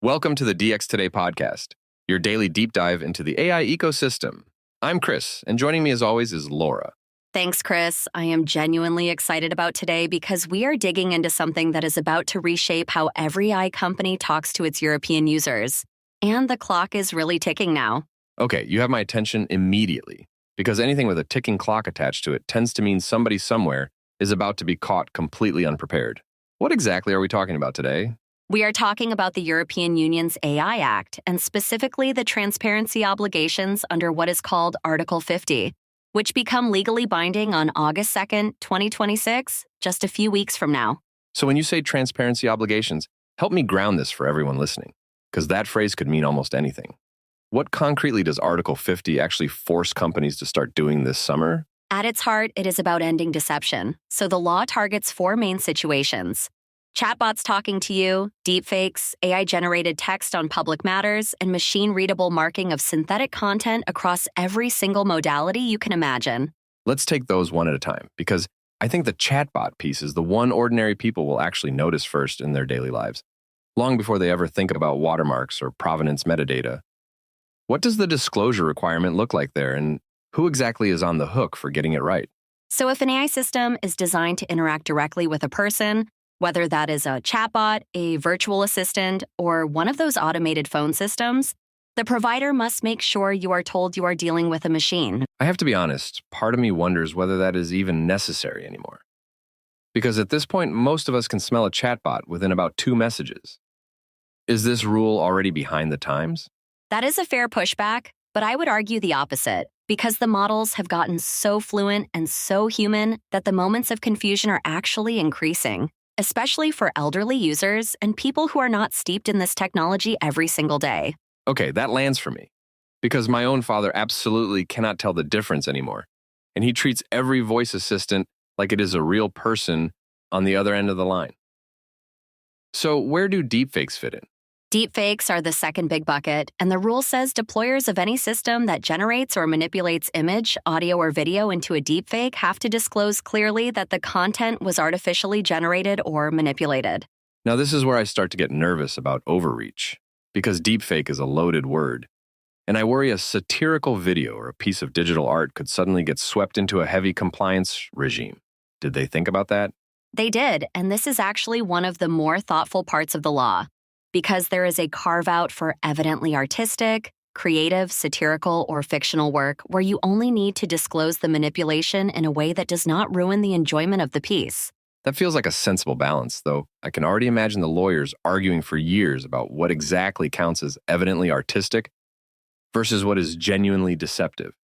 Welcome to the DX Today podcast, your daily deep dive into the AI ecosystem. I'm Chris, and joining me as always is Laura. Thanks, Chris. I am genuinely excited about today because we are digging into something that is about to reshape how every AI company talks to its European users. And the clock is really ticking now. Okay, you have my attention immediately, because anything with a ticking clock attached to it tends to mean somebody somewhere is about to be caught completely unprepared. What exactly are we talking about today? We are talking about the European Union's AI Act, and specifically the transparency obligations under what is called Article 50, which become legally binding on August 2nd, 2026, just a few weeks from now. So when you say transparency obligations, help me ground this for everyone listening, because that phrase could mean almost anything. What concretely does Article 50 actually force companies to start doing this summer? At its heart, it is about ending deception. So the law targets four main situations: chatbots talking to you, deepfakes, AI-generated text on public matters, and machine-readable marking of synthetic content across every single modality you can imagine. Let's take those one at a time, because I think the chatbot piece is the one ordinary people will actually notice first in their daily lives, long before they ever think about watermarks or provenance metadata. What does the disclosure requirement look like there, and who exactly is on the hook for getting it right? So if an AI system is designed to interact directly with a person, whether that is a chatbot, a virtual assistant, or one of those automated phone systems, the provider must make sure you are told you are dealing with a machine. I have to be honest, part of me wonders whether that is even necessary anymore. Because at this point, most of us can smell a chatbot within about 2 messages. Is this rule already behind the times? That is a fair pushback, but I would argue the opposite, because the models have gotten so fluent and so human that the moments of confusion are actually increasing, especially for elderly users and people who are not steeped in this technology every single day. Okay, that lands for me. Because my own father absolutely cannot tell the difference anymore. And he treats every voice assistant like it is a real person on the other end of the line. So where do deepfakes fit in? Deepfakes are the second big bucket, and the rule says deployers of any system that generates or manipulates image, audio, or video into a deepfake have to disclose clearly that the content was artificially generated or manipulated. Now this is where I start to get nervous about overreach, because deepfake is a loaded word. And I worry a satirical video or a piece of digital art could suddenly get swept into a heavy compliance regime. Did they think about that? They did, and this is actually one of the more thoughtful parts of the law, because there is a carve-out for evidently artistic, creative, satirical, or fictional work where you only need to disclose the manipulation in a way that does not ruin the enjoyment of the piece. That feels like a sensible balance, though I can already imagine the lawyers arguing for years about what exactly counts as evidently artistic versus what is genuinely deceptive.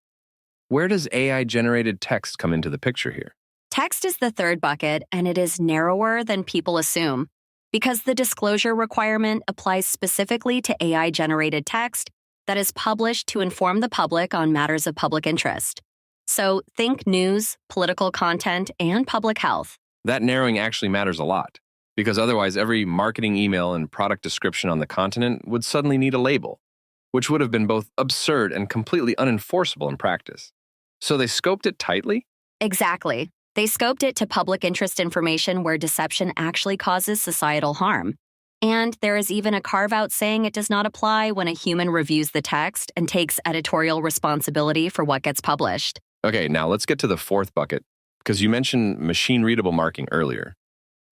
Where does AI-generated text come into the picture here? Text is the third bucket, and it is narrower than people assume, because the disclosure requirement applies specifically to AI-generated text that is published to inform the public on matters of public interest. So think news, political content, and public health. That narrowing actually matters a lot, because otherwise every marketing email and product description on the continent would suddenly need a label, which would have been both absurd and completely unenforceable in practice. So they scoped it tightly? Exactly. They scoped it to public interest information where deception actually causes societal harm. And there is even a carve-out saying it does not apply when a human reviews the text and takes editorial responsibility for what gets published. Okay, now let's get to the fourth bucket, because you mentioned machine-readable marking earlier.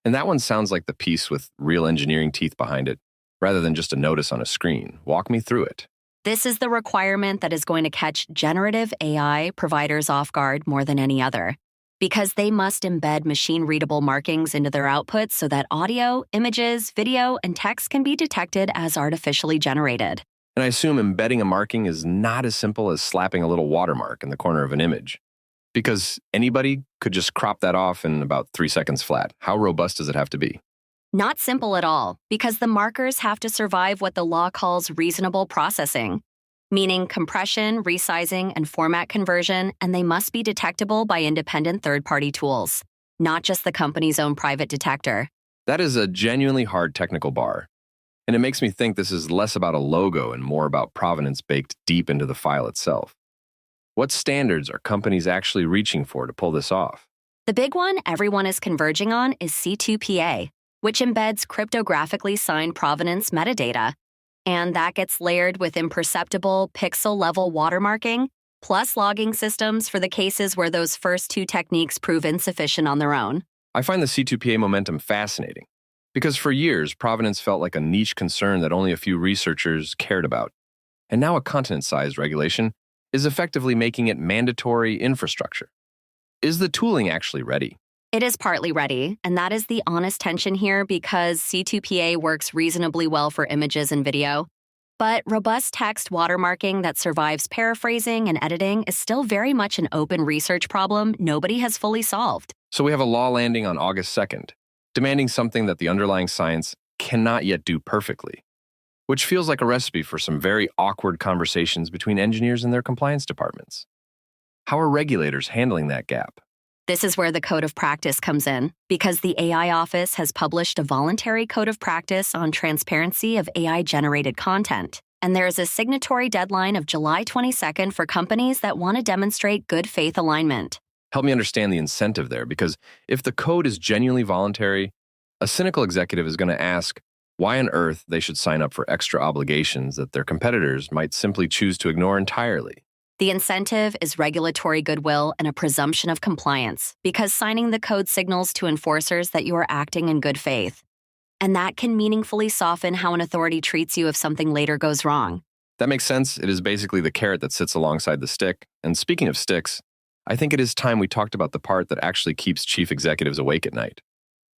And that one sounds like the piece with real engineering teeth behind it, rather than just a notice on a screen. Walk me through it. This is the requirement that is going to catch generative AI providers off guard more than any other, because they must embed machine-readable markings into their outputs so that audio, images, video, and text can be detected as artificially generated. And I assume embedding a marking is not as simple as slapping a little watermark in the corner of an image, because anybody could just crop that off in about 3 seconds flat. How robust does it have to be? Not simple at all, because the markers have to survive what the law calls reasonable processing, meaning compression, resizing, and format conversion, and they must be detectable by independent third-party tools, not just the company's own private detector. That is a genuinely hard technical bar, and it makes me think this is less about a logo and more about provenance baked deep into the file itself. What standards are companies actually reaching for to pull this off? The big one everyone is converging on is C2PA, which embeds cryptographically signed provenance metadata, And that gets layered with imperceptible, pixel-level watermarking, plus logging systems for the cases where those first two techniques prove insufficient on their own. I find the C2PA momentum fascinating because for years, provenance felt like a niche concern that only a few researchers cared about. And now a continent-sized regulation is effectively making it mandatory infrastructure. Is the tooling actually ready? It is partly ready, and that is the honest tension here because C2PA works reasonably well for images and video. But robust text watermarking that survives paraphrasing and editing is still very much an open research problem nobody has fully solved. So we have a law landing on August 2nd, demanding something that the underlying science cannot yet do perfectly, which feels like a recipe for some very awkward conversations between engineers and their compliance departments. How are regulators handling that gap? This is where the code of practice comes in, because the AI office has published a voluntary code of practice on transparency of AI-generated content. And there is a signatory deadline of July 22nd for companies that want to demonstrate good faith alignment. Help me understand the incentive there, because if the code is genuinely voluntary, a cynical executive is going to ask why on earth they should sign up for extra obligations that their competitors might simply choose to ignore entirely. The incentive is regulatory goodwill and a presumption of compliance, because signing the code signals to enforcers that you are acting in good faith. And that can meaningfully soften how an authority treats you if something later goes wrong. That makes sense. It is basically the carrot that sits alongside the stick. And speaking of sticks, I think it is time we talked about the part that actually keeps chief executives awake at night.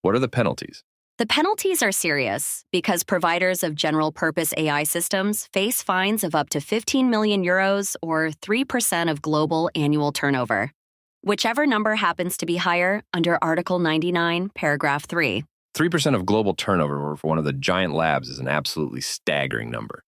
What are the penalties? The penalties are serious because providers of general-purpose AI systems face fines of up to 15 million euros or 3% of global annual turnover, whichever number happens to be higher under Article 99, Paragraph 3. 3% of global turnover for one of the giant labs is an absolutely staggering number,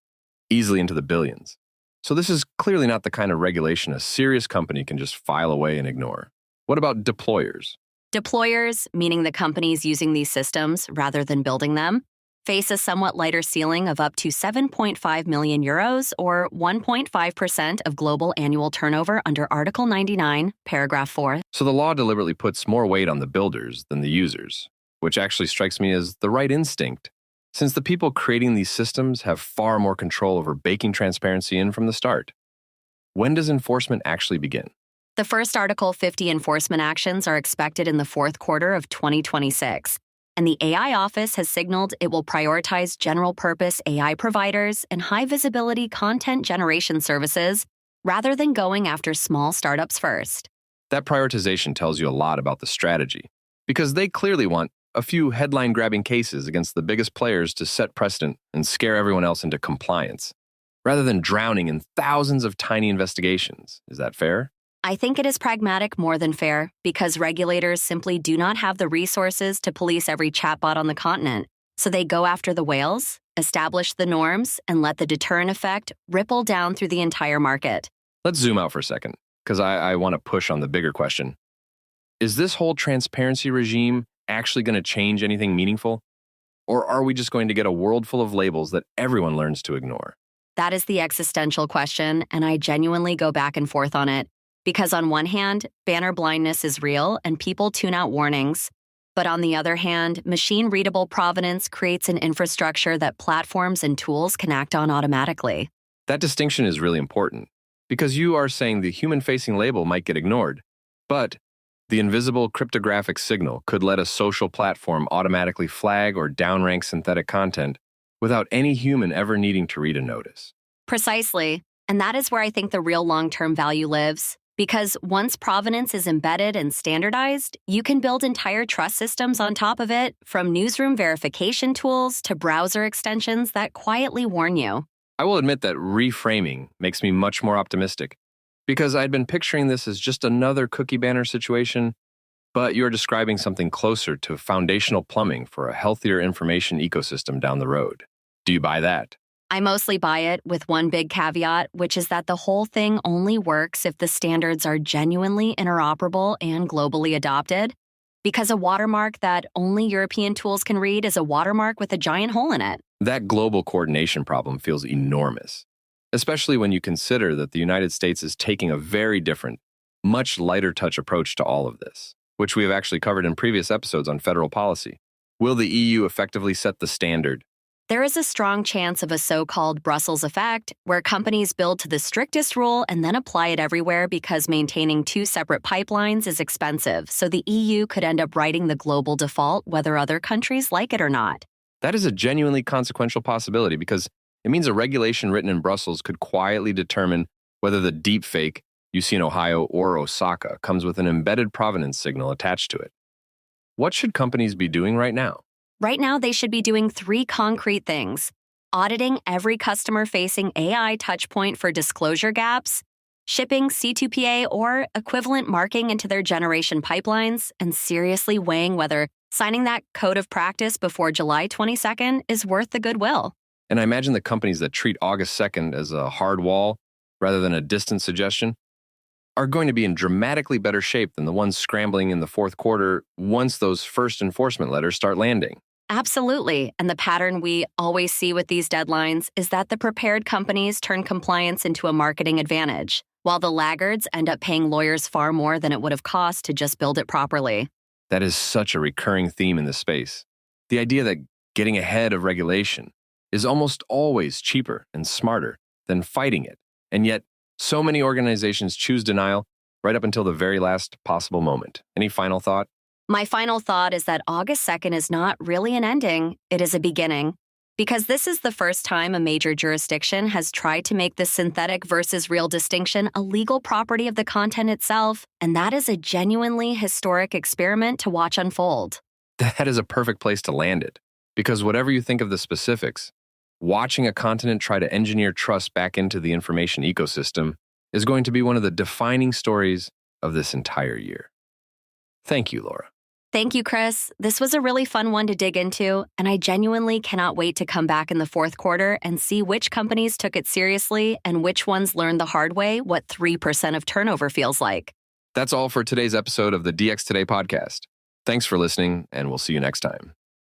easily into the billions. So this is clearly not the kind of regulation a serious company can just file away and ignore. What about deployers? Deployers, meaning the companies using these systems rather than building them, face a somewhat lighter ceiling of up to 7.5 million euros or 1.5% of global annual turnover under Article 99, Paragraph 4. So the law deliberately puts more weight on the builders than the users, which actually strikes me as the right instinct, since the people creating these systems have far more control over baking transparency in from the start. When does enforcement actually begin? The first Article 50 enforcement actions are expected in the fourth quarter of 2026, and the AI office has signaled it will prioritize general-purpose AI providers and high-visibility content generation services rather than going after small startups first. That prioritization tells you a lot about the strategy, because they clearly want a few headline-grabbing cases against the biggest players to set precedent and scare everyone else into compliance, rather than drowning in thousands of tiny investigations. Is that fair? I think it is pragmatic more than fair because regulators simply do not have the resources to police every chatbot on the continent. So they go after the whales, establish the norms, and let the deterrent effect ripple down through the entire market. Let's zoom out for a second, because I want to push on the bigger question. Is this whole transparency regime actually going to change anything meaningful? Or are we just going to get a world full of labels that everyone learns to ignore? That is the existential question, and I genuinely go back and forth on it. Because on one hand, banner blindness is real and people tune out warnings. But on the other hand, machine-readable provenance creates an infrastructure that platforms and tools can act on automatically. That distinction is really important, because you are saying the human-facing label might get ignored, but the invisible cryptographic signal could let a social platform automatically flag or downrank synthetic content without any human ever needing to read a notice. Precisely. And that is where I think the real long-term value lives. Because once provenance is embedded and standardized, you can build entire trust systems on top of it, from newsroom verification tools to browser extensions that quietly warn you. I will admit that reframing makes me much more optimistic, because I'd been picturing this as just another cookie banner situation, but you're describing something closer to foundational plumbing for a healthier information ecosystem down the road. Do you buy that? I mostly buy it with one big caveat, which is that the whole thing only works if the standards are genuinely interoperable and globally adopted. Because a watermark that only European tools can read is a watermark with a giant hole in it. That global coordination problem feels enormous, especially when you consider that the United States is taking a very different, much lighter touch approach to all of this, which we have actually covered in previous episodes on federal policy. Will the EU effectively set the standard, There is a strong chance of a so-called Brussels effect, where companies build to the strictest rule and then apply it everywhere because maintaining two separate pipelines is expensive, so the EU could end up writing the global default whether other countries like it or not. That is a genuinely consequential possibility because it means a regulation written in Brussels could quietly determine whether the deepfake you see in Ohio or Osaka comes with an embedded provenance signal attached to it. What should companies be doing right now? Right now, they should be doing 3 concrete things: auditing every customer-facing AI touchpoint for disclosure gaps, shipping C2PA or equivalent marking into their generation pipelines, and seriously weighing whether signing that code of practice before July 22nd is worth the goodwill. And I imagine the companies that treat August 2nd as a hard wall rather than a distant suggestion are going to be in dramatically better shape than the ones scrambling in the fourth quarter once those first enforcement letters start landing. Absolutely. And the pattern we always see with these deadlines is that the prepared companies turn compliance into a marketing advantage, while the laggards end up paying lawyers far more than it would have cost to just build it properly. That is such a recurring theme in this space. The idea that getting ahead of regulation is almost always cheaper and smarter than fighting it. And yet, so many organizations choose denial right up until the very last possible moment. Any final thought? My final thought is that August 2nd is not really an ending, it is a beginning. Because this is the first time a major jurisdiction has tried to make the synthetic versus real distinction a legal property of the content itself, and that is a genuinely historic experiment to watch unfold. That is a perfect place to land it. Because whatever you think of the specifics, watching a continent try to engineer trust back into the information ecosystem is going to be one of the defining stories of this entire year. Thank you, Laura. Thank you, Chris. This was a really fun one to dig into, and I genuinely cannot wait to come back in the fourth quarter and see which companies took it seriously and which ones learned the hard way what 3% of turnover feels like. That's all for today's episode of the DX Today podcast. Thanks for listening, and we'll see you next time.